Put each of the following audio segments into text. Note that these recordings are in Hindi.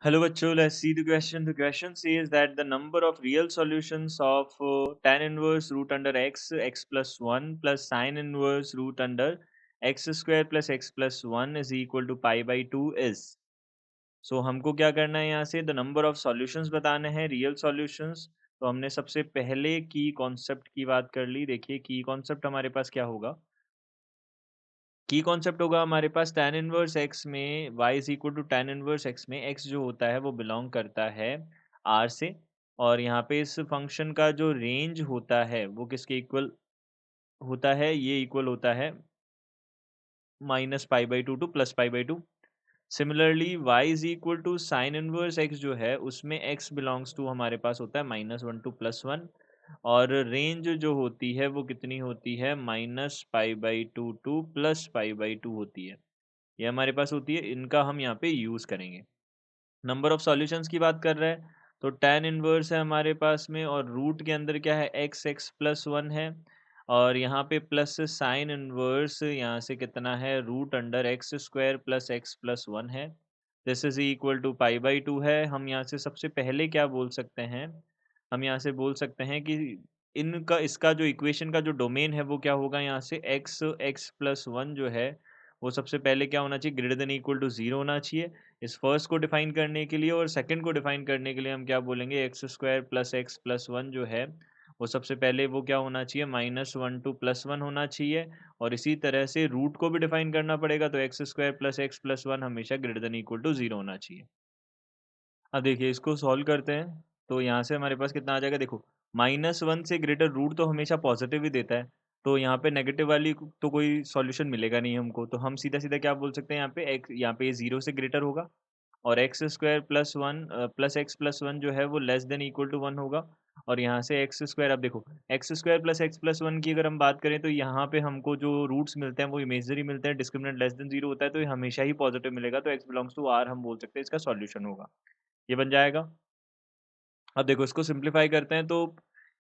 Hello, bachcho. Let's see the question. The question says that the number of real solutions of tan inverse root under x, x plus 1 plus sine inverse root under x square plus x plus 1 is equal to pi by 2 is. So हमको क्या करना है यहाँ से द नंबर ऑफ सॉल्यूशंस बताने हैं रियल सॉल्यूशंस. तो हमने सबसे पहले की कॉन्सेप्ट की बात कर ली. देखिए की कॉन्सेप्ट हमारे पास क्या होगा. की कॉन्सेप्ट होगा हमारे पास tan इनवर्स x में y is equal to tan inverse x में x जो होता है वो बिलोंग करता है r से. और यहाँ पे इस फंक्शन का जो रेंज होता है वो किसके इक्वल होता है, ये इक्वल होता है minus pi by two to plus pi by two. Similarly y is equal to sine inverse x जो है उसमें x बिलोंग्स टू हमारे पास होता है minus one two plus one. और रेंज जो होती है वो कितनी होती है minus pi by two to plus pi by to होती है. ये हमारे पास होती है, इनका हम यहाँ पे यूज़ करेंगे. नंबर ऑफ सॉल्यूशंस की बात कर रहे हैं तो tan इनवर्स है हमारे पास में और रूट के अंदर क्या है एक्स एक्स प्लस वन है. और यहाँ पे प्लस साइन इनवर्स यहाँ से कितना है root under x square plus x plus one है. This is equal to pi by two है. हम यहाँ से सबसे पहले क्या बोल सकते हैं, हम यहाँ से बोल सकते हैं कि इनका इसका जो इक्वेशन का जो डोमेन है वो क्या होगा, यहाँ से एक्स एक्स प्लस वन जो है वो सबसे पहले क्या होना चाहिए greater than equal to zero होना चाहिए इस फर्स्ट को डिफाइन करने के लिए. और सेकंड को डिफाइन करने के लिए हम क्या बोलेंगे x square plus x plus one जो है वो सबसे पहले वो क्या होना चाहिए minus one two plus one होना चाहिए. और इसी तरह से रूट को भी डिफाइन करना पड़ेगा तो x square plus x plus one हमेशा greater than equal to zero होना चाहिए. अब देखिए इसको सॉल्व करते हैं तो यहाँ से हमारे पास कितना आ जाएगा. देखो माइनस वन से ग्रेटर रूट तो हमेशा पॉजिटिव ही देता है. तो यहाँ पे नेगेटिव वाली तो कोई सॉल्यूशन मिलेगा नहीं हमको. तो हम सीधा सीधा क्या बोल सकते हैं यहाँ पे एक्स यहाँ पे जीरो से ग्रेटर होगा. और x square plus one plus x plus one जो है वो less than equal to one होगा. और यहाँ से एक्स स्क्वायर, अब देखो x square plus x plus one की अगर हम बात करें तो यहाँ पे हमको जो रूट्स मिलते हैं वो इमेजनरी मिलते हैं. डिस्क्रिमिनेंट लेस देन जीरो होता है तो ये हमेशा ही पॉजिटिव मिलेगा. तो एक्स बिलोंग्स टू आर हम बोल सकते हैं इसका सॉल्यूशन होगा. ये बन जाएगा. अब देखो इसको सिंप्लीफाई करते हैं तो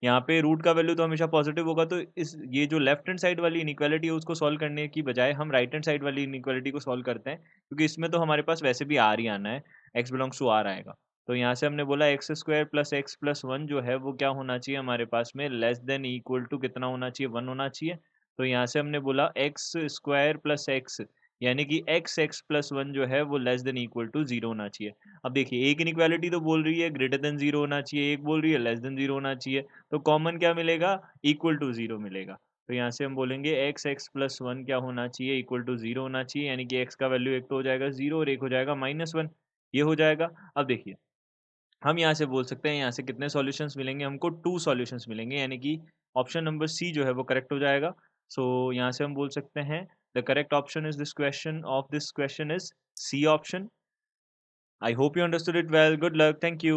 यहाँ पे रूट का वैल्यू तो हमेशा पॉजिटिव होगा. तो इस ये जो लेफ्ट हैंड साइड वाली इनइक्वालिटी है उसको सॉल्व करने की बजाय हम राइट हैंड साइड वाली इनइक्वालिटी को सॉल्व करते हैं क्योंकि इसमें तो हमारे पास वैसे भी आर ही आना है. एक्स बिलोंग्स टू आर आएगा. तो यहाँ से हमने बोला x square plus x plus one जो है वो क्या होना चाहिए हमारे पास में लेस देन इक्वल टू कितना होना चाहिए वन होना चाहिए. तो यहाँ से हमने बोला एक्स स्क्वायर प्लस एक्स यानी कि एक्स एक्स प्लस वन जो है वो less than equal to zero होना चाहिए. अब देखिए एक इनइक्वालिटी तो बोल रही है ग्रेटर देन जीरो होना चाहिए, एक बोल रही है लेस देन जीरो होना चाहिए. तो कॉमन क्या मिलेगा इक्वल टू जीरो मिलेगा. तो यहाँ से हम बोलेंगे एक्स एक्स प्लस वन क्या होना चाहिए इक्वल टू जीरो होना चाहिए. यानी कि एक्स का वैल्यू एक तो हो जाएगा जीरो और एक हो जाएगा माइनस वन. ये हो जाएगा. अब देखिए हम यहाँ से बोल सकते हैं यहाँ से कितने सॉल्यूशंस मिलेंगे हमको, टू सॉल्यूशंस मिलेंगे यानी कि ऑप्शन नंबर सी जो है वो करेक्ट हो जाएगा. सो यहाँ से हम बोल सकते हैं the correct option is this question of this question is C option. I hope you understood it well. Good luck. Thank you.